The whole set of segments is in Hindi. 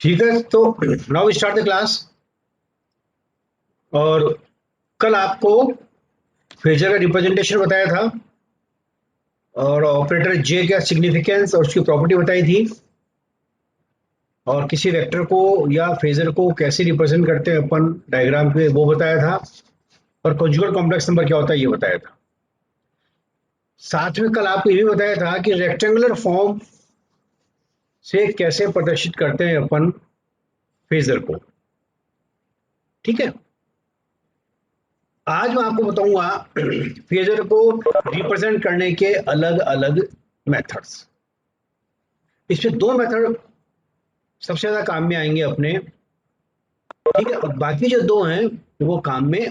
ठीक है, तो नाउ स्टार्ट द क्लास। और कल आपको फेजर का रिप्रेजेंटेशन बताया था और ऑपरेटर जे का सिग्निफिकेंस और उसकी प्रॉपर्टी बताई थी, और किसी वेक्टर को या फेजर को कैसे रिप्रेजेंट करते हैं अपन डायग्राम पे वो बताया था, और कॉन्जुगेट कॉम्प्लेक्स नंबर क्या होता है ये बताया था। साथ में कल आपको ये भी बताया था कि रेक्टेंगुलर फॉर्म से कैसे प्रदर्शित करते हैं अपन फेजर को। ठीक है, आज मैं आपको बताऊंगा फेजर को रिप्रेजेंट करने के अलग अलग मेथड्स। इसमें दो मेथड सबसे ज्यादा काम में आएंगे अपने। ठीक है, और बाकी जो दो हैं वो काम में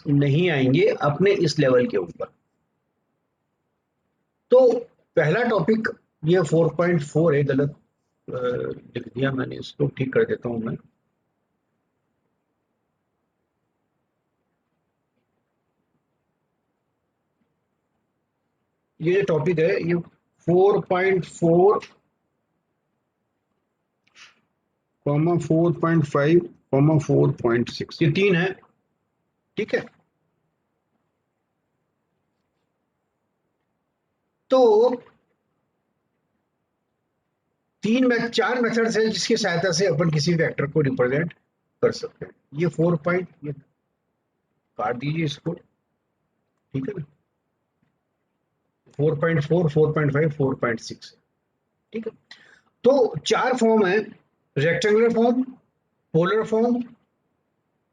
नहीं आएंगे अपने इस लेवल के ऊपर। तो पहला टॉपिक ये 4.4 है, गलत लिख दिया मैंने, इसको ठीक कर देता हूं मैं। ये जो टॉपिक है ये 4.4 कॉमा 4.5 कॉमा 4.6, ये तीन है। ठीक है, तो चार मेथड्स हैं जिसकी सहायता से अपन किसी वेक्टर को रिप्रेजेंट कर सकते हैं। ये 4 पॉइंट, ये काट दीजिए इसको। ठीक है ना, 4.4, 4.5, 4.6। ठीक है, तो चार फॉर्म है: rectangular form, polar form,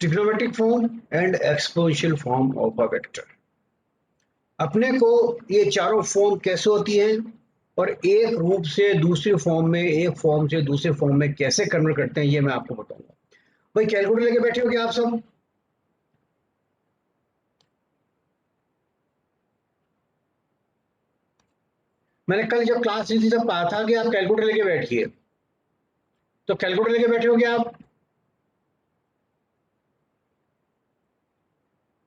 trigonometric form and exponential form of a vector. अपने को ये चारों फॉर्म कैसे होती है और एक रूप से दूसरे फॉर्म में, एक फॉर्म से दूसरे फॉर्म में कैसे कन्वर्ट करते हैं ये मैं आपको बताऊंगा। भाई कैलकुलेटर लेके बैठे हो क्या आप सब? मैंने कल जब क्लास ली थी तब कहा था कि आप कैलकुलेटर लेके बैठिए, तो कैलकुलेटर लेके बैठे हो क्या आप?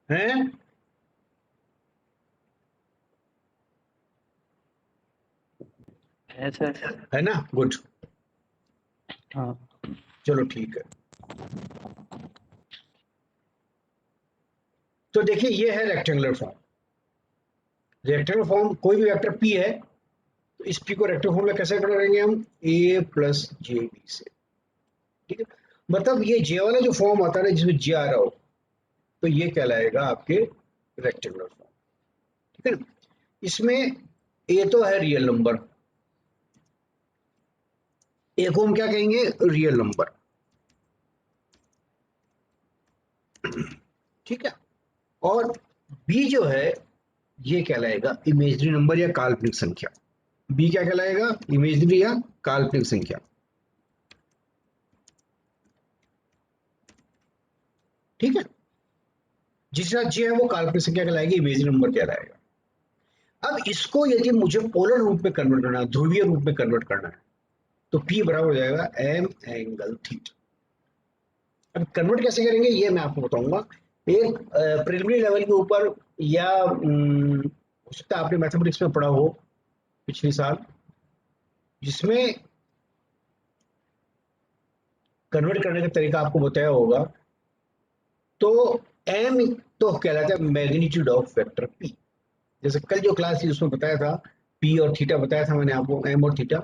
हैं? है सर। है ना, गुड। हाँ। चलो ठीक है, तो देखिए ये है रेक्टेंगुलर फॉर्म। रेक्टेंगुलर फॉर्म कोई भी वेक्टर पी है, तो इस पी को रेक्टेंगुलर फॉर्म में कैसे करेंगे हम? ए प्लस जे बी से। ठीक है, मतलब ये जे वाला जो फॉर्म आता है ना जिसमें जे आ रहा हो, तो ये कहलाएगा आपके रेक्टेंगुलर फॉर्म। ठीक है ना, इसमें ए तो है रियल नंबर, ए को हम क्या कहेंगे? Real number. ठीक है, और बी जो है ये कहलाएगा इमेजरी नंबर या काल्पनिक संख्या। बी क्या कहलाएगा? इमेजरी या काल्पनिक संख्या। ठीक है, जिसका जे है वो काल्पनिक संख्या कहलाएगी, इमेजरी नंबर कहलाएगा। अब इसको यदि मुझे पोलर रूप में कन्वर्ट करना है, ध्रुवीय रूप में कन्वर्ट करना है, तो पी बराबर हो जाएगा एम एंगल थीटा। अब कन्वर्ट कैसे करेंगे ये मैं आपको बताऊंगा एक प्रिलिमिनरी लेवल के ऊपर, या हो सकता है आपने मैथमेटिक्स में पढ़ा हो पिछले साल, जिसमें कन्वर्ट करने का तरीका आपको बताया होगा। तो एम तो कहलाता है मैग्नीट्यूड ऑफ वेक्टर पी। जैसे कल जो क्लास थी उसमें बताया था, पी और थीटा बताया था मैंने आपको, एम और थीटा।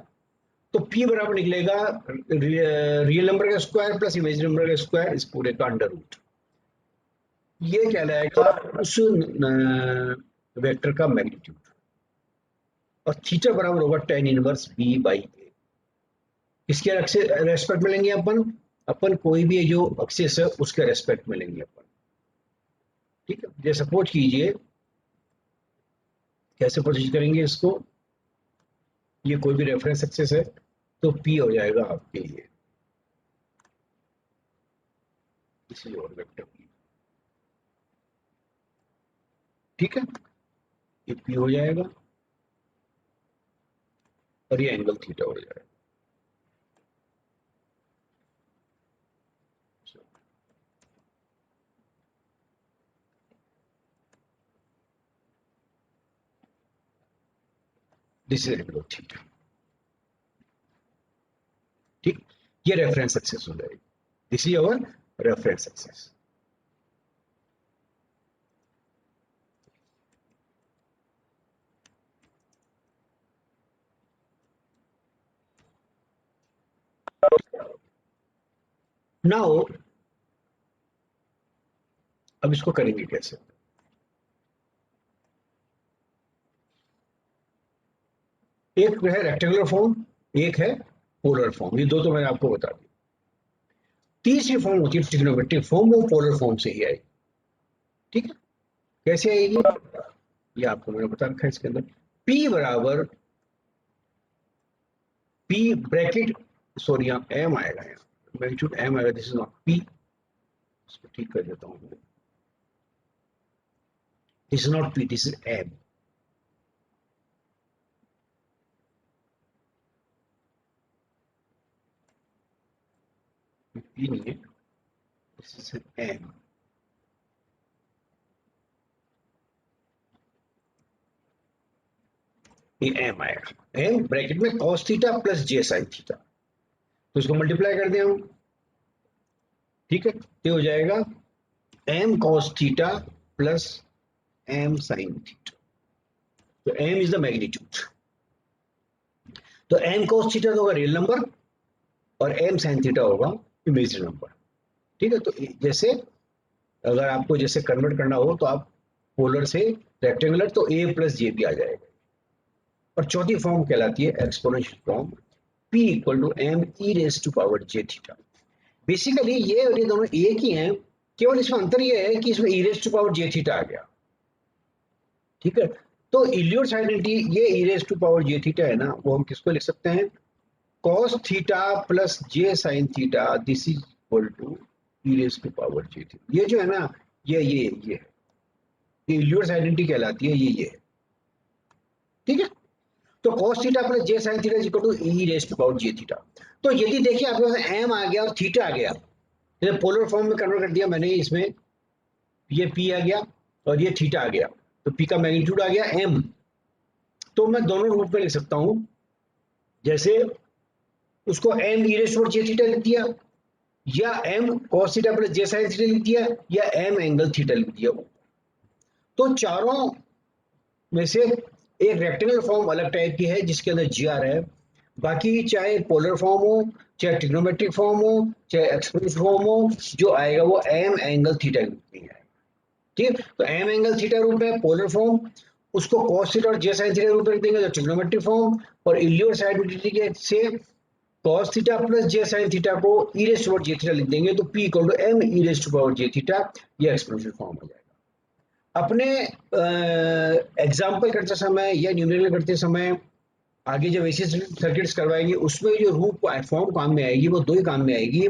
तो पी बराबर निकलेगा रियल नंबर का स्क्वायर प्लस इमेजिनरी नंबर का स्क्वायर, इस पूरे का अंडर रूट। ये कहलाएगा उस वेक्टर का मैग्नीट्यूड। और थीटा बराबर होगा टेन इनवर्स बी बाई ए। किसके रेस्पेक्ट में लेंगे अपन? अपन कोई भी जो एक्सिस है उसके रेस्पेक्ट में लेंगे अपन। ठीक है, जैसे सपोज कीजिए, कैसे प्रोसीज करेंगे इसको? ये कोई भी रेफरेंस एक्सिस है, तो पी हो जाएगा आपके लिए किसी और वेक्टर पी। ठीक है, ये पी हो जाएगा और ये एंगल थीटा हो जाएगा। This is angle theta. ठीक, ये रेफरेंस एक्सेस हो जाएगी, this is our reference axis. Now अब इसको करेंगे कैसे? एक है रेक्टेंगुलर फॉर्म, एक है पोलर फॉर्म, ये दो तो मैंने आपको बता दी। तीसरी फॉर्म होती है ट्रिग्नोमेट्रिक फॉर्म, वो पोलर फॉर्म से ही आएगी। ठीक है, कैसे आएगी ये आपको मैंने बता रखा है इसके अंदर। P बराबर P ब्रैकेट, सॉरी यहाँ M आएगा, यहाँ मैग्नीट्यूड M आएगा, दिस इज नॉट P, इसको ठीक कर देता हूँ, this is not P, this is M। P नहीं है, दिस इज M। ये M आएगा, M ब्रैकेट में cos theta plus j sin theta, तो इसको मल्टीप्लाई कर दें हम। ठीक है, ये हो जाएगा m cos theta plus m sin theta, तो m इज द मैग्नीट्यूड। तो m cos थीटा होगा रियल नंबर और m sin थीटा होगा इमेजिनरी नंबर। ठीक है, तो जैसे अगर आपको जैसे कन्वर्ट करना हो तो आप पोलर से रेक्टेंगुलर, तो a प्लस जे भी आ जाएगा। और चौथी फॉर्म कहलाती है exponential form, p equal to m e raise to power j theta. Basically ये और ये दोनों एक ही हैं, केवल इसमें अंतर ये है कि इसमें e raise to power j theta आ गया। ठीक है, तो इलियट्स आइडेंटिटी, ये e raise to power j theta है ना, वो हम किसको लिख सकते हैं, cos theta plus j sin theta, this is equal to e raise to power j theta. ये जो है ना, ये इलियट्स आइडेंटिटी कहलाती है, ये है। ठीक है, तो cos theta plus j sin theta equal to e raise to power j theta. तो यदि देखिए आपके पास m आ गया और थीटा आ गया, जैसे पोलर फॉर्म में कन्वर्ट कर दिया मैंने, इसमें ये p आ गया और ये थीटा आ गया, तो p का मैग्नीट्यूड आ गया m। तो मैं दोनों रूप में लिख सकता हूं, जैसे उसको m e raise to power j theta लिख दिया, या m cos theta plus j sin theta लिख दिया, या m एंगल थीटा लिख दिया। तो चारों में से एक रेक्टेंगल फॉर्म अलग टाइप की है जिसके अंदर GR है, बाकी चाहे पोलर फॉर्म हो, चाहे ट्रिग्नोमेट्रिक फॉर्म हो, चाहे एक्सपोनेंशियल फॉर्म हो, जो आएगा वो m एंगल थीटा रूप में आएगा। ठीक है, तो m एंगल थीटा रूप में पोलर फॉर्म, उसको cos थीटा और j sin थीटा रूप में रख देंगे तो ट्रिग्नोमेट्रिक फॉर्म, और इलियट्स आइडेंटिटी से cos theta plus j sin theta को e raise to power j theta लिख देंगे, तो p equal to m e raise to power j theta, ये एक्सपोनेंशियल फॉर्म हो जाएगा। अपने एग्जाम्पल करते समय या न्यूमेरिकल करते समय आगे जब ऐसी सर्किट्स करवाएंगे, उसमें जो रूप फॉर्म काम में आएगी वो दो ही काम में आएगी,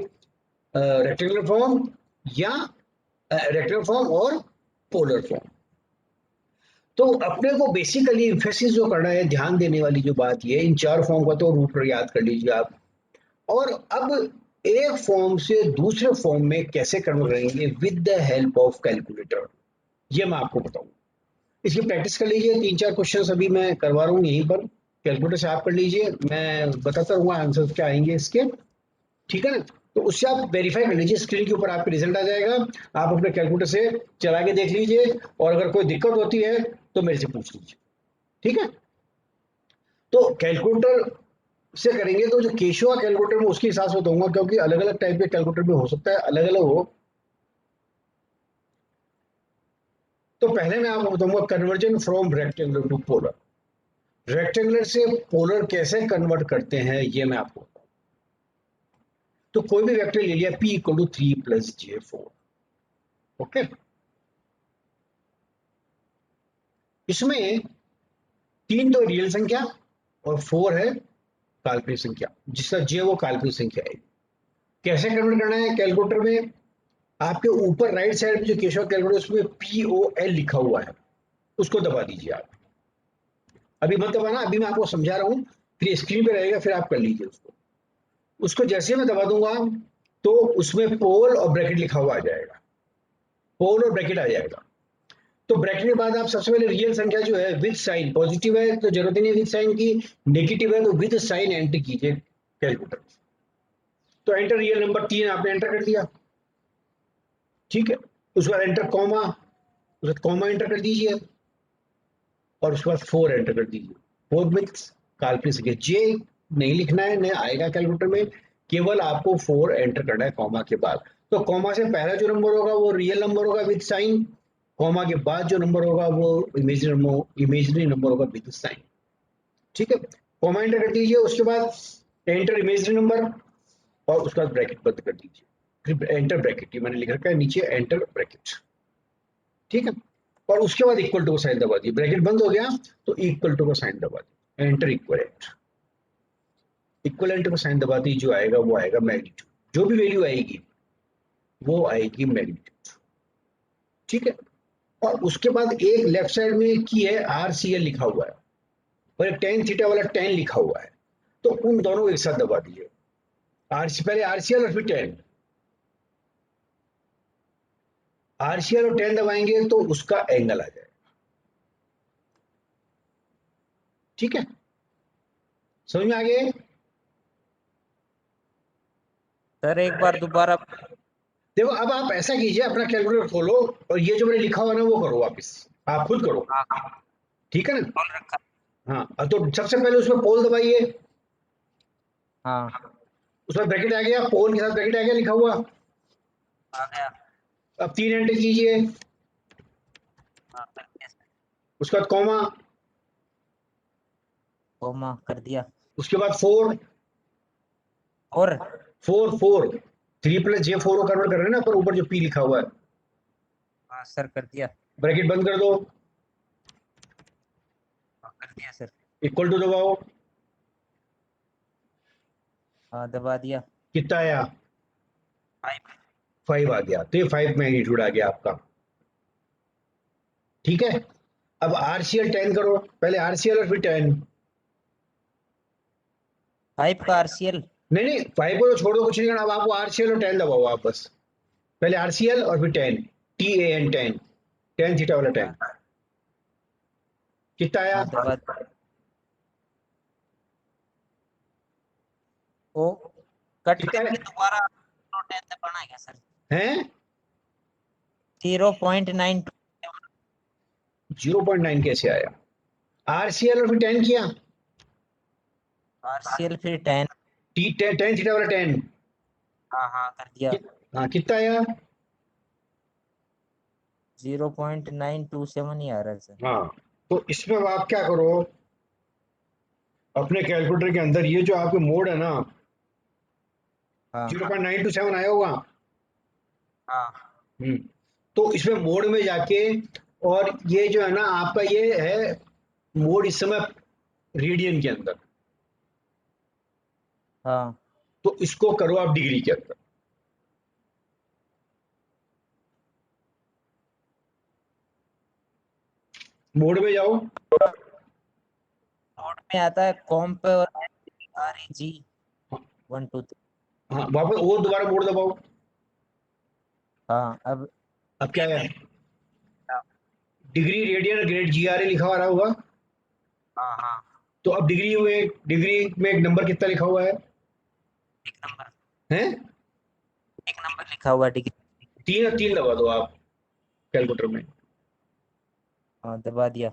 रेक्टेंगुलर फॉर्म या रेक्टेंगुलर फॉर्म और पोलर फॉर्म। तो अपने को बेसिकली एम्फेसिस जो करना है, ध्यान देने वाली जो बात ये, इन चार फॉर्म का तो रूप याद कर लीजिए आप, और अब एक फॉर्म से दूसरे फॉर्म में कैसे कन्वर्ट करेंगे with the help of calculator, ये मैं आपको बताऊंगा। इसकी प्रैक्टिस कर लीजिए, 3-4 क्वेश्चंस अभी मैं करवा रहा हूँ यहीं पर, कैलकुलेटर से आप कर लीजिए, मैं बताता रहूंगा आंसर क्या आएंगे इसके। ठीक है ना, तो उससे आप वेरीफाई कर लीजिए, स्क्रीन के ऊपर आपके रिजल्ट आ जाएगा, आप अपने कैलकुलेटर से चला के देख लीजिए, और अगर कोई दिक्कत होती है तो मेरे से पूछ लीजिए। ठीक है, तो कैलकुलेटर से करेंगे तो जो केशवा कैलकुलेटर में उसके हिसाब से दूंगा, क्योंकि अलग अलग टाइप के कैलकुलेटर भी हो सकता है अलग अलग हो। तो पहले मैं आपको बताऊंगा conversion from rectangular to polar, rectangular से पोलर कैसे कन्वर्ट करते हैं ये मैं आपको बताऊं। तो कोई भी वेक्टर ले लिया, p equal to 3 plus j4। Okay, इसमें 3 तो रियल संख्या और 4 है काल्पनिक संख्या, जिसका j वो काल्पनिक संख्या है। कैसे कन्वर्ट करना है कैलकुलेटर में, आपके ऊपर राइट साइड में जो केशव कैलकुलेटर उसमें POL लिखा हुआ है, उसको दबा दीजिए आप। अभी मत दबाना, अभी मैं आपको समझा रहा हूं, फिर स्क्रीन पे रहेगा, फिर आप कर लीजिए उसको। उसको जैसे मैं दबा दूंगा तो उसमें पोल और ब्रैकेट लिखा हुआ आ जाएगा, पोल और ब्रैकेट आ जाएगा। तो ब्रैकेट के बाद आप सबसे पहले रियल संख्या जो है विद साइन, पॉजिटिव है तो जरूरत ही नहीं विद साइन की, नेगेटिव है तो विद साइन एंटर कीजिए कैलकुलेटर। तो तो एंटर रियल नंबर 3 आपने एंटर कर दिया, ठीक है। उसके बाद एंटर कॉमा, उसके बाद कॉमा एंटर कर दीजिए और उसके बाद 4 एंटर कर दीजिए। 4 बिट्स काल्पनिक संख्या जे नहीं लिखना है, नहीं आएगा कैलकुलेटर में, केवल आपको 4 एंटर करना है कॉमा के बाद। तो कॉमा से पहला जो नंबर होगा वो रियल नंबर होगा विद साइन, कॉमा के बाद जो नंबर होगा वो इमेजिनरी नंबर होगा विद साइन, ठीक है। कॉमा एंटर कर दीजिए, उसके बाद एंटर इमेजिनरी नंबर और उसके बाद ब्रैकेट बंद कर दीजिए, फिर एंटर ब्रैकेट, ये मैंने लिख रखा है नीचे एंटर ब्रैकेट, ठीक है। और उसके बाद इक्वल टू का साइन दबा दिए, ब्रैकेट बंद हो गया तो इक्वल टू का साइन दबा दिए, एंटर इक्वलेंट, इक्वलेंट का साइन दबाते ही जो आएगा वो आएगा मैग्नीट्यूड, जो भी वैल्यू आएगी वो आएगी मैग्नीट्यूड, ठीक है। और उसके बाद एक लेफ्ट साइड में की है आरसीएल लिखा हुआ है और एक टेन थीटा वाला 10 लिखा हुआ है, तो उन दोनों को एक साथ दबा दिए, पहले आरसीएल और फिर 10, आरसीएल और 10 दबाएंगे तो उसका एंगल आ जाएगा, ठीक है। समझ में आ गए? सर एक बार दोबारा। देखो अब आप ऐसा कीजिए, अपना कैलकुलेटर खोलो और ये जो मैंने लिखा हुआ ना वो करो वापस, आप खुद करो, हाँ, ठीक है ना। खोल रखा। हाँ तो सबसे पहले उसमें पोल दबाइए, हाँ, उसमें ब्रैकेट आ गया, पोल के साथ ब्रैकेट आ गया लिखा हुआ, आ गया। अब 3 एंटर कीजिए, हाँ, कर दिया सर। उसके बाद कॉमा, कोमा कर दिया। उसके बाद 4, और 4 3 प्लस जे 4 को कन्वर्ट कर रहे हैं ना, पर ऊपर जो पी लिखा हुआ है, हाँ सर कर दिया। ब्रैकेट बंद कर दो, हाँ, कर दिया सर। इक्वल टू दबाओ, हाँ दबा दिया। कितना आया? 5। 5 आ गया, तो ये 5 मैग्नीट्यूड आ गया आपका, ठीक है। अब आरसीएल 10 करो, पहले आरसीएल और फिर 10, 5 का आरसीएल। नहीं नहीं 5 को तो छोड़ दो, कुछ नहीं करना, अब आपको आरसीएल और 10 दबाओ आप बस, पहले आरसीएल और फिर 10, TAN 10, 10 थीटा वाला 10, कितना आया? हाँ दबा। वो कट कितना करके दोबारा 10 दबाना है क्या सर? है? 0.92। 0.9 कैसे आया? आरसीएल और फिर 10 किया, आरसीएल फिर 10। टी 10 थीटा वाला 10, हाँ हाँ कर दिया। हाँ कितना आया? 0.927 ही आ रहा है सर। हाँ तो इसमें अब आप क्या करो, अपने कैलकुलेटर के अंदर ये जो आपके मोड है ना, हाँ 0.927 आया होगा, हाँ तो इसमें मोड में जाके, और ये जो है ना आपका ये है मोड इस समय रेडियन के अंदर, हाँ। तो इसको करो आप डिग्री के अंदर, मोड में जाओ, नोट में आता है कॉम्प और REG 1 2 3। हाँ वापस और दोबारा मोड दबाओ, हाँ अब क्या है? डिग्री रेडियन ग्रेड GRA लिखा हुआ रहा होगा, हाँ हाँ तो अब डिग्री में एक नंबर कितना लिखा हुआ है? एक नंबर। हैं? एक नंबर लिखा हुआ है डिग्री। 3 दबा दो आप कैलकुलेटर में, हाँ दबा दिया।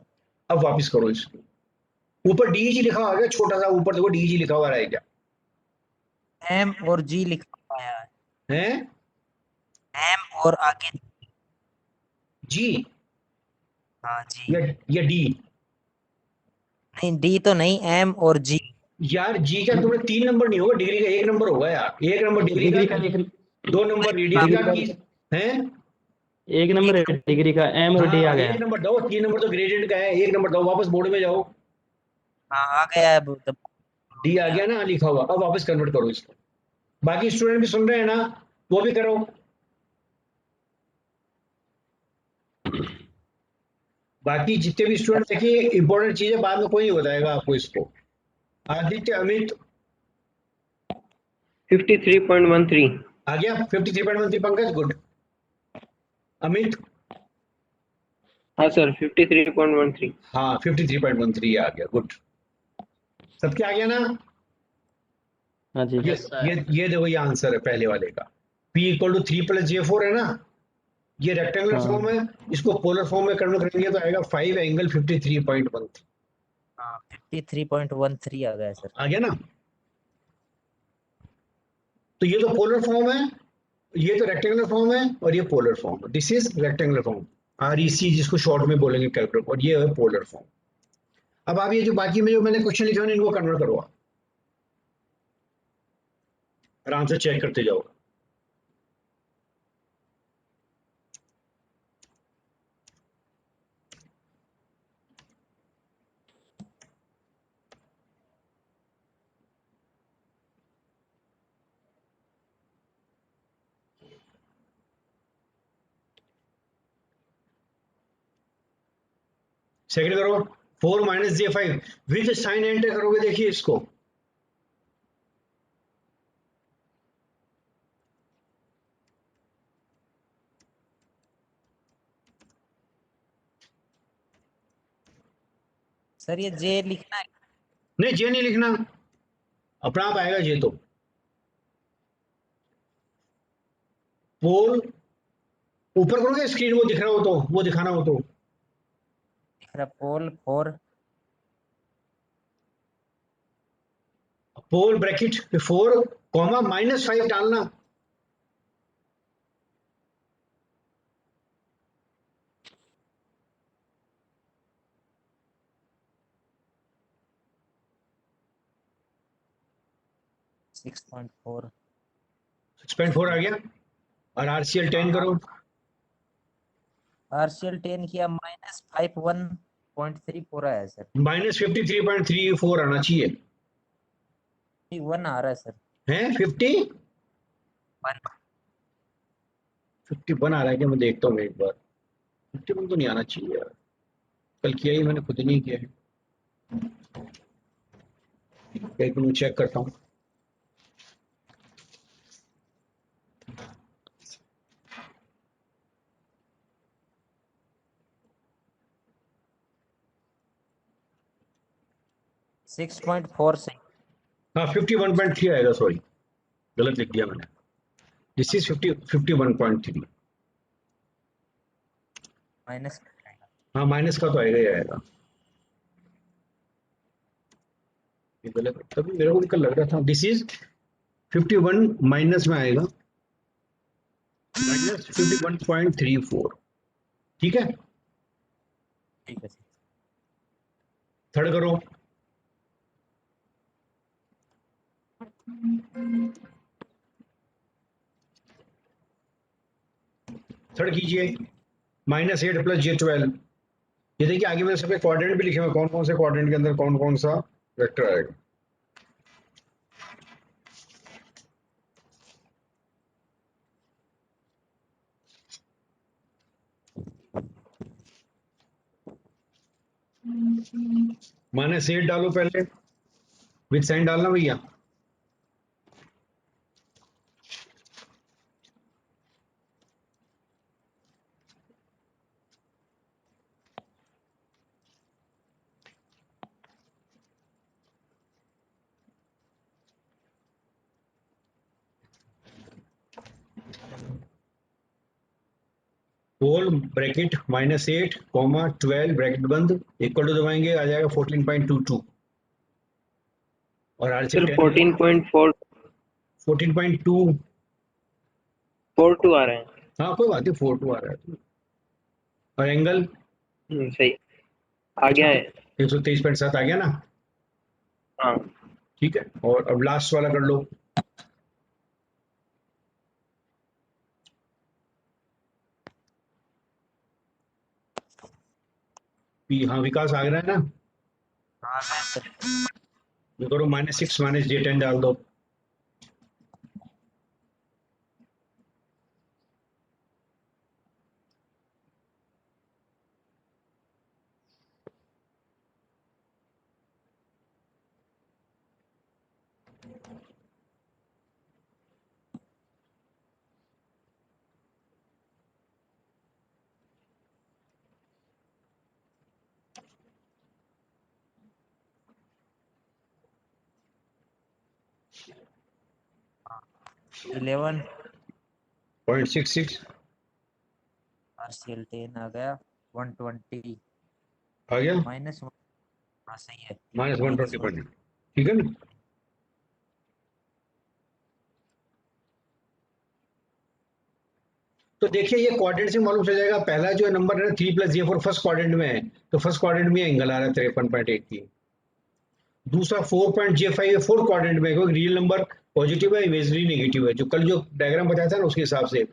अब वापस करो इसको, ऊपर DEG लिखा हुआ है, छोटा सा ऊपर देखो DEG लिखा हुआ रहेगा, M और G लिखा हुआ है। हैं? M और आगे। जी हाँ जी। या डी? नहीं डी तो नहीं, M और G। यार जी का तुम्हें 3 नंबर नहीं होगा, डिग्री का 1 नंबर होगा यार, 1 नंबर डिग्री का, डिग्री का एक 2 नंबर रेडियन डिग्री का का की है, एक नंबर है डिग्री का, एम और डी आ हाँ गया। 1 नंबर दो, 3 नंबर तो ग्रेडियंट का है, 1 नंबर दो, वापस बोर्ड में जाओ, हाँ आ गया है डी आ गया ना लिखा हुआ, अब वापस कन्वर्ट करो इसको, बाकी स्टूडेंट भी सुन रहे हैं ना, वो भी करो, बाकी जितने भी स्टूडेंट देखिए इंपॉर्टेंट चीजें बाद में कोई नहीं बताएगा आपको इसको। आदित्य, अमित 53.13। आ गया 53.13, पंकज गुड, अमित हाँ सर 53.13। हाँ 53.13 आ गया, गुड, सबके आ गया ना? हाँ जी। ये देखो ये आंसर है पहले वाले का। P इक्वल टू 3 + J4 है ना, ये रेक्टेंगुलर हाँ फॉर्म है, इसको पोलर फॉर्म में कन्वर्ट करेंगे तो आएगा 5 एंगल 53.13। हाँ 53.13 आ गया सर। आ गया ना। तो ये तो पोलर फॉर्म है, ये तो रेक्टेंगुलर फॉर्म है, और ये पोलर फॉर्म है। This is rectangular form, REC जिसको शॉर्ट में बोलेंगे कैलकुलेट, और ये है पोलर फॉर्म। अब आप ये जो बाकी में जो मैंने क्वेश्चन लिखे हैं इनको कन्वर्ट करो, आप आराम से चेक करते जाओ। सेकंड करो, 4 - J5 विद साइन एंटर करोगे, देखिए इसको। सर ये जे लिखना है। नहीं जे नहीं लिखना, अपना आप आएगा जे। तो पोल ऊपर करोगे स्क्रीन, वो दिख रहा हो तो वो दिखाना हो तो दिख रहा पोल 4 पोल ब्रैकेट 4 कॉमा -5 डालना। (6.4) 6.4 आ गया। और RCL 10 करो। RCL 10 किया -51.34 आया सर। -53.34 आना चाहिए। 1 आ रहा है सर। है 51 आ रहा है क्या? मैं देखता हूँ एक बार। 51 तो नहीं आना चाहिए यार, कल किया ही मैंने, खुद ही नहीं किया है। एक मिनट चेक करता हूँ। सिक्स पॉइंट फोर से हाँ 51.3 आएगा, सॉरी गलत लिख दिया मैंने। This is 51.3। माइनस। हाँ माइनस का तो आएगा ही आएगा। ये गलत, तभी मेरे को भी कल लग रहा था। दिस इज 51 माइनस में आएगा, -51.34। ठीक है। ठीक है सर। थर्ड करो। थर्ड कीजिए, -8 + J12। ये देखिए आगे मैंने सबके क्वाड्रेंट भी लिखे हुए, कौन कौन से क्वाड्रेंट के अंदर कौन कौन सा वेक्टर आएगा। -8 डालो पहले, विद साइन डालना भैया। पोल ब्रैकेट -8 कॉमा 12 ब्रैकेट बंद इक्वल टू दबाएंगे, आ जाएगा 14.22। और RCL सर 10 14.2। 14.42 आ रहा है। हाँ कोई बात नहीं, 42 आ रहा है। और एंगल सही आ गया है। 123.7 आ गया ना। हाँ ठीक है, और अब लास्ट वाला कर लो। हाँ विकास आ रहा है ना। हाँ सर। ये करो -6 -J10 डाल दो। 0.66 पार्शियल 10 आ गया 120 आ गया, माइनस। हाँ सही है। -120 -1. पॉइंट, ठीक है ना। तो देखिए ये क्वाड्रेंट से मालूम चल जाएगा, पहला जो नंबर है 3 + J4 फर्स्ट क्वाड्रेंट में है, तो फर्स्ट क्वाड्रेंट में एंगल आ रहा है 53.83। दूसरा 4.J5 है फोर्थ क्वाड्रेंट में, क्योंकि रियल नंबर पॉजिटिव है, इमेजिनरी नेगेटिव है, जो कल जो डायग्राम बताया था ना उसके हिसाब से।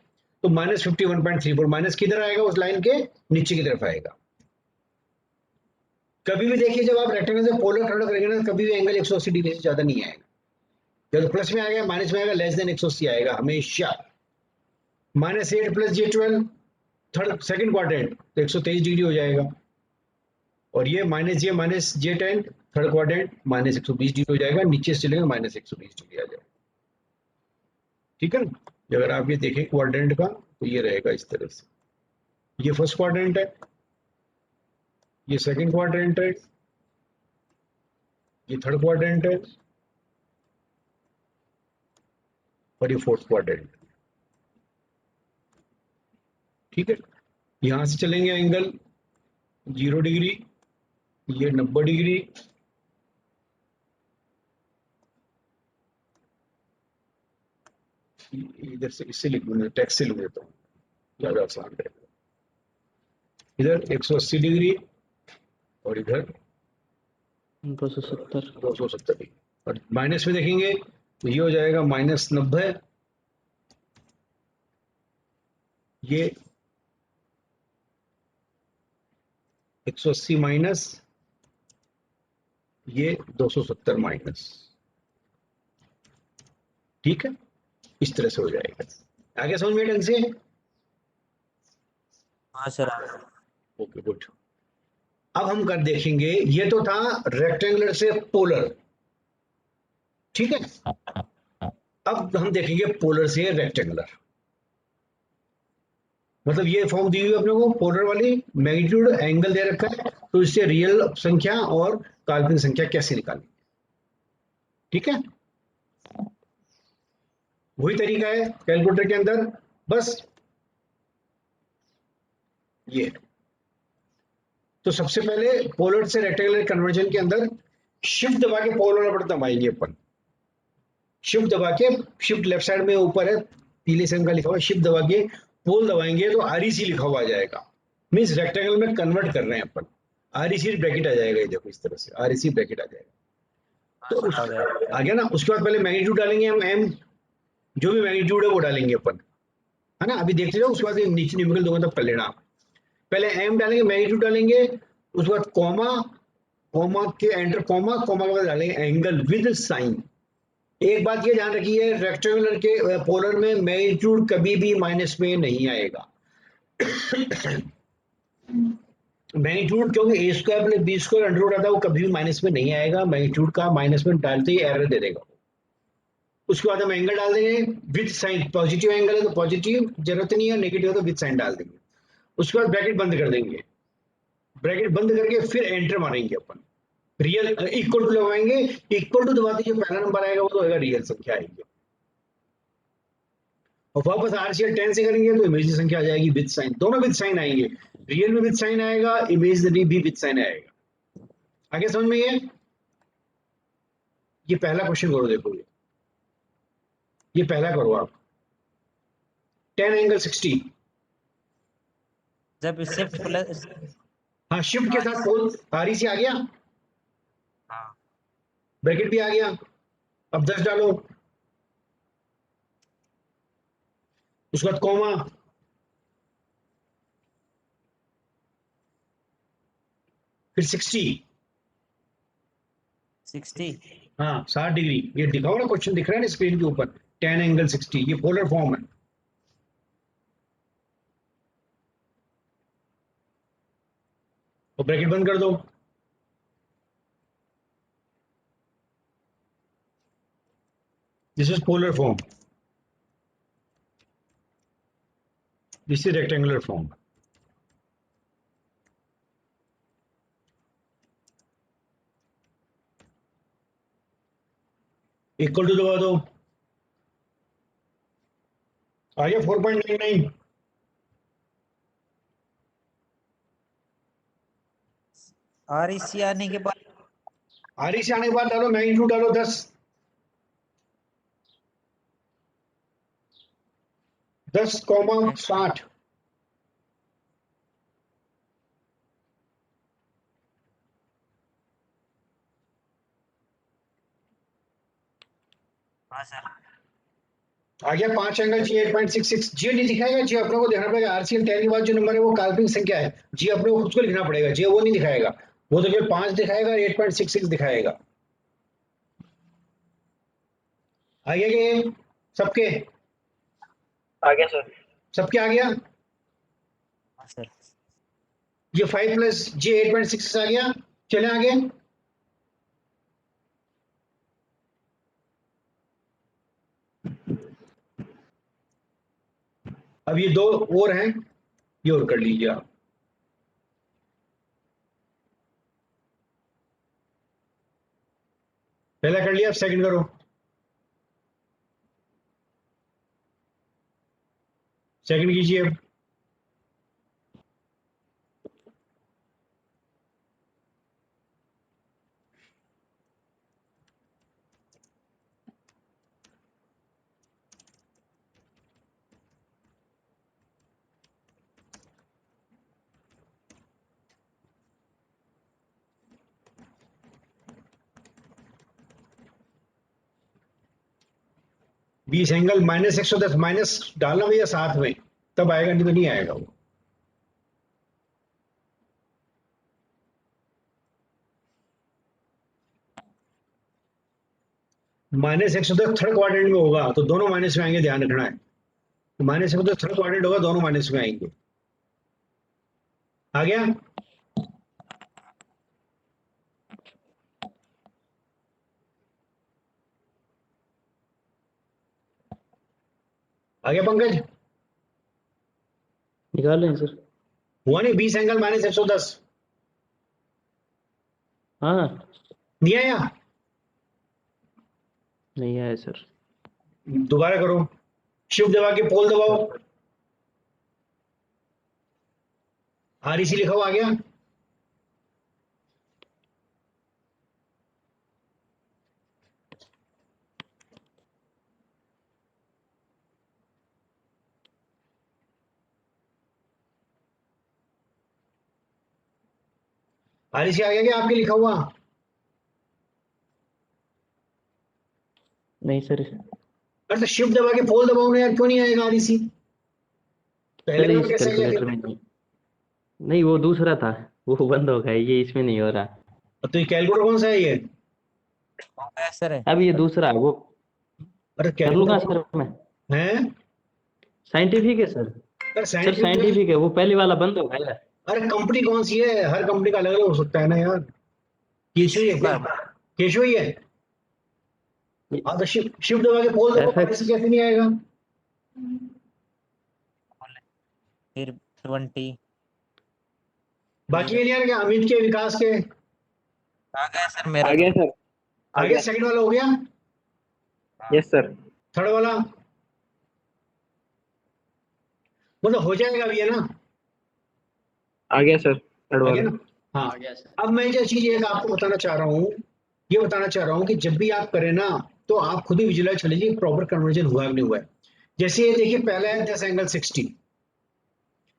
तो -51.34, माइनस किधर आएगा, उस लाइन के नीचे की तरफ आएगा। कभी भी देखिए जब आप रेक्टेंगल से पोलर कन्वर्ट करेंगे ना, कभी भी एंगल 180 डिग्री से ज्यादा नहीं आएगा। जब प्लस में आएगा, माइनस में आएगा, लेस देन 180 आएगा हमेशा। -8 + J12 थर्ड सेकंड क्वाड्रेंट, तो 123 डिग्री हो जाएगा। और ये -J10 थर्ड क्वाड्रेंट, -120 डिग्री हो जाएगा। नीचे से चलेगा -120 डिग्री आ जाएगा, ठीक है ना। अगर आप ये देखें क्वाड्रेंट का, तो ये रहेगा इस तरह से। ये फर्स्ट क्वाड्रेंट है, ये सेकंड क्वाड्रेंट है, ये थर्ड क्वाड्रेंट है, और ये फोर्थ क्वाड्रेंट, ठीक है। यहां से चलेंगे एंगल 0 डिग्री, ये 90 डिग्री, इधर से इससे लिख दूंगा, टेक्स्ट से लिख देता हूँ, ज्यादा आसान रहेगा। इधर 180 डिग्री और इधर 270। 270 डिग्री। और माइनस में देखेंगे तो ये हो जाएगा -90, ये 180 माइनस, ये 270 माइनस, ठीक है। इस तरह से हो जाएगा। आगे समझ में ढंग से? हाँ सर। Okay good. अब हम कर देखेंगे, ये तो था रेक्टेंगुलर से पोलर, ठीक है। अब हम देखेंगे पोलर से रेक्टेंगुलर, मतलब ये फॉर्म दी हुई है अपने को पोलर वाली, मैग्नीट्यूड एंगल दे रखा है, तो इससे रियल संख्या और काल्पनिक संख्या कैसे निकालें, ठीक है। वही तरीका है कैलकुलेटर के अंदर, बस ये। तो सबसे पहले पोलर से रेक्टेंगुलर कन्वर्जन के अंदर शिफ्ट दबा के पोल वाला बटन दबाएंगे अपन। शिफ्ट दबा के, शिफ्ट लेफ्ट साइड में ऊपर है पीले से का लिखा हुआ, शिफ्ट दबा के पोल दबाएंगे तो REC लिखा हुआ आ जाएगा, मीन्स रेक्टेंगल में कन्वर्ट कर रहे हैं अपन। REC ब्रैकेट आ जाएगा, ये देखो इस तरह से REC ब्रैकेट आ जाएगा। हाँ तो सर आ गया। आ गया ना। उसके बाद पहले मैग्नीट्यूड डालेंगे हम, M जो भी मैग्नीट्यूड है वो डालेंगे अपन, है ना। अभी देखते जाओ, उसके बाद नीचे न्यूमेरिकल दूंगा तब कर लेना। पहले M डालेंगे, मैग्नीट्यूड डालेंगे, उसके बाद कॉमा, कॉमा के एंटर कॉमा, कॉमा के बाद डालेंगे एंगल विद साइन। एक बात ये ध्यान रखिए, रेक्टेंगुलर के पोलर में मैग्नीट्यूड कभी भी माइनस में नहीं आएगा। मैग्नीट्यूड क्योंकि A square plus B square under root आता है, वो कभी भी माइनस में नहीं आएगा। मैग्नीट्यूड का माइनस में डालते ही एरर दे देगा। उसके बाद हम एंगल डाल देंगे विद साइन, पॉजिटिव एंगल है तो पॉजिटिव, जरूरत नहीं है, नेगेटिव है तो विद साइन डाल देंगे। उसके बाद ब्रैकेट बंद कर देंगे, ब्रैकेट बंद करके फिर एंटर मारेंगे अपन, रियल इक्वल टू लगाएंगे, इक्वल टू दबाते जो पहला नंबर आएगा वो तो होगा रियल संख्या आएगी। और वापस RCL 10 से करेंगे तो इमेजिनरी संख्या आ जाएगी विद साइन, दोनों विद साइन आएंगे, रियल में विद साइन आएगा, इमेजिनरी भी विद साइन आएगा। आगे समझ में ये पहला क्वेश्चन करो, देखो ये पहला करो आप, 10 एंगल 60। जब शिफ्ट प्लस। हाँ शिफ्ट के साथ पोल REC आ गया, हाँ ब्रैकेट भी आ गया। अब 10 डालो, उसके बाद कॉमा, फिर 60। 60। हाँ 60 डिग्री, ये दिखाओ ना, क्वेश्चन दिख रहा है ना स्क्रीन के ऊपर, 10 एंगल 60, ये पोलर फॉर्म है। और ब्रैकेट बंद कर दो, this is polar form, this is rectangular form. Equal to दबा दो, आ गया 4.99। REC आने के बाद आरी से आने के बाद डालो मैग्नीट्यूड डालो 10 10,60। हाँ सर आ गया 5 एंगल जी 8.66। जी नहीं दिखाएगा, जी अपने को देखना पड़ेगा। आरसीएल 10 के बाद जो नंबर है वो काल्पनिक संख्या है, जी अपने को खुद को लिखना पड़ेगा, जी वो नहीं दिखाएगा, वो तो केवल 5 दिखाएगा और 8.66 दिखाएगा। आ गया कि सबके आ गया सर। सबके आ गया। हाँ सर ये 5 प्लस जी 8.66 आ गया। चले आगे। अब ये दो और हैं, ये और कर लीजिए आप। पहला कर लिया, अब सेकंड करो। सेकंड कीजिए अब। बीस एंगल माइनस 110, माइनस डालना भैया साथ में, तब आएगा, नहीं तो नहीं आएगा वो। माइनस 110 थर्ड क्वाड्रेंट में होगा तो दोनों माइनस में आएंगे, ध्यान रखना है। तो माइनस 110 थर्ड क्वाड्रेंट होगा, दोनों माइनस में आएंगे। आ गया। आ गया पंकज। निकाल लें सर। हुआ नहीं 20 एंगल माइनस 110, हाँ नहीं आया। नहीं आया सर। दोबारा करो, शिफ्ट दबा के पोल दबाओ। आरईसी लिखा हुआ आ गया। आरईसी आ गया क्या आपके लिखा हुआ? नहीं सर, अरे तो शिफ्ट दबा के पोल दबाओ ना यार, क्यों नहीं आएगा आरईसी? पहले सर बार इस कैसे आएगा कैलकुलेटर फिर? में नहीं। नहीं वो दूसरा था, वो बंद हो गया, ये इसमें नहीं हो रहा। तो ये कैलकुलेटर कौन सा है ये? हो गया सर अब ये दूसरा वो अरे कर लूंगा कैलकुलेटर सर मैं। है? साइंटिफिक है सर। अरे सर साइंटिफिक। साइंटिफिक है, वो पहले वाला बंद हो गया। अरे कंपनी कौन सी है? हर कंपनी का अलग अलग हो सकता है ना यार। केशव ही है क्या? केशव ही है। हाँ तो शिफ्ट शिफ्ट दबा के पोल दबाओ, FX आरईसी कैसे नहीं आएगा? फिर 20 बाकी फिर ये नहीं आ रहा क्या अमित के, विकास के? आ गया सर मेरा आ गया सर। आ आगे गया। सेकंड वाला हो गया। Yes sir. थर्ड वाला मतलब हो जाएगा अभी, है ना? आ गया सर थर्ड आगे वाला। ना। हाँ। आ गया सर। अब मैं जो चीज एक आपको बताना चाह रहा हूँ, ये बताना चाह रहा हूँ कि जब भी आप करें ना, तो आप खुद ही विजुलाइज कर लीजिए प्रॉपर कन्वर्जन हुआ कि नहीं हुआ है। जैसे ये देखिए, पहला है 10 एंगल 60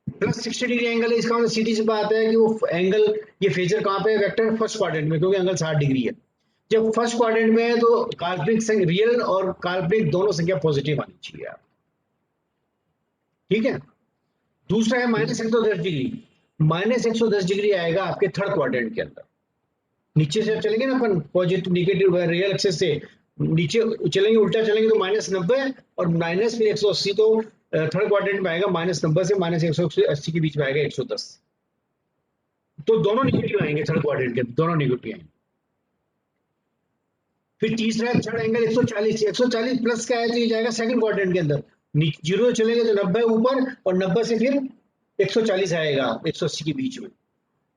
प्लस 60 डिग्री एंगल है, इसका मतलब सीधी सी बात है कि वो एंगल, ये फेजर कहाँ पे है? वेक्टर फर्स्ट क्वाड्रेंट में, क्योंकि एंगल 60 डिग्री है। जब फर्स्ट क्वाड्रेंट में है तो काल्पनिक रियल और काल्पनिक दोनों संख्या पॉजिटिव आनी चाहिए आप। ठीक है। दूसरा है माइनस 110 डिग्री। माइनस 110 डिग्री आएगा आपके थर्ड क्वाड्रेंट के अंदर। नीचे से चलेंगे ना अपन, पॉजिटिव निगेटिव रियल एक्सेस से नीचे चलेंगे, उल्टा चलेंगे तो -90 और माइनस फिर 180, तो थर्ड क्वाड्रेंट में आएगा -90 से -180 के बीच में आएगा 110। तो दोनों निगेटिव आएंगे थर्ड क्वाड्रेंट के, दोनों निगेटिव आएंगे। फिर तीसरा है थर्ड एंगल 140। 140 प्लस का है तो ये जाएगा सेकंड क्वाड्रेंट के अंदर। जीरो चलेंगे तो 90 ऊपर, और 90 से फिर 140 आएगा 180 के बीच में।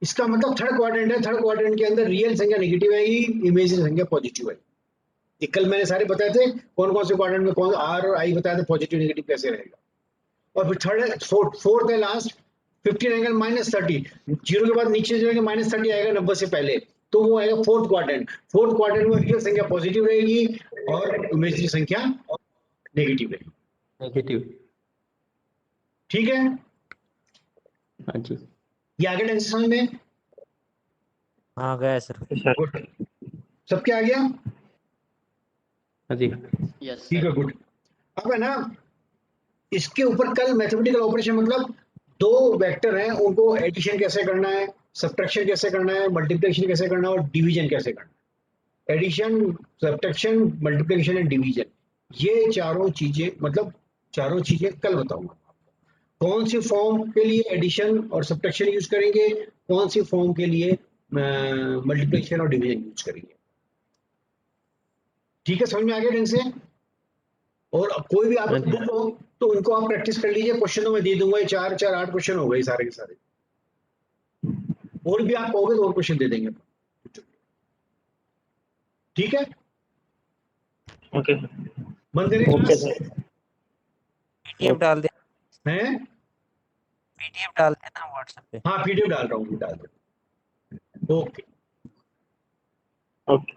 इसका मतलब थर्ड क्वाड्रेंट है, थर्ड क्वाड्रेंट के अंदर रियल संख्या नेगेटिव आएगी, इमेजिनरी संख्या पॉजिटिव आएगी। ये कल मैंने सारे बताए थे कौन कौन से क्वाड्रेंट में कौन आर और आई बताए थे, पॉजिटिव नेगेटिव कैसे रहेगा। और फिर थर्ड फोर्थ है लास्ट 15 एंगल -30, जीरो के बाद नीचे जाएंगे -30 आएगा 90 से पहले, तो वो आएगा फोर्थ क्वाड्रेंट। फोर्थ क्वाड्रेंट में रियल संख्या पॉजिटिव रहेगी और इमेजिनरी संख्या नेगेटिव रहेगी। नेगेटिव। ठीक है, हाँ जी। ये आगे ढंग से समझ में? हाँ गया सर। Yes, sir. गुड, सबके आ गया? हाँ जी। यस ठीक है, गुड। अब है ना, इसके ऊपर कल मैथमेटिकल ऑपरेशन, मतलब दो वेक्टर हैं उनको एडिशन कैसे करना है, सब्ट्रैक्शन कैसे करना है, मल्टीप्लिकेशन कैसे करना है और डिवीजन कैसे करना है। Addition, subtraction, multiplication and division, ये चारों चीजें, मतलब चारों चीजें कल बताऊंगा। कौन सी फॉर्म के लिए एडिशन और सब्ट्रैक्शन यूज करेंगे, कौन सी फॉर्म के लिए मल्टीप्लिकेशन और डिवीजन यूज करेंगे। ठीक है, समझ में आ गया ढंग से? और कोई भी आपको हाँ जी। बुक हो तो उनको आप प्रैक्टिस कर लीजिए, क्वेश्चन तो मैं दे दूंगा, ये 4-4 8 क्वेश्चन हो गए सारे के सारे, और भी आप कहोगे तो और क्वेश्चन दे देंगे। ठीक है, Okay, sir. बंद करें Okay, क्लास? sir. पीडीएफ डाल दे, हैं? पीडीएफ डाल देना व्हाट्सएप पे। हाँ, पीडीएफ डाल रहा हूँ, डाल रहा हूँ। ओके। Okay.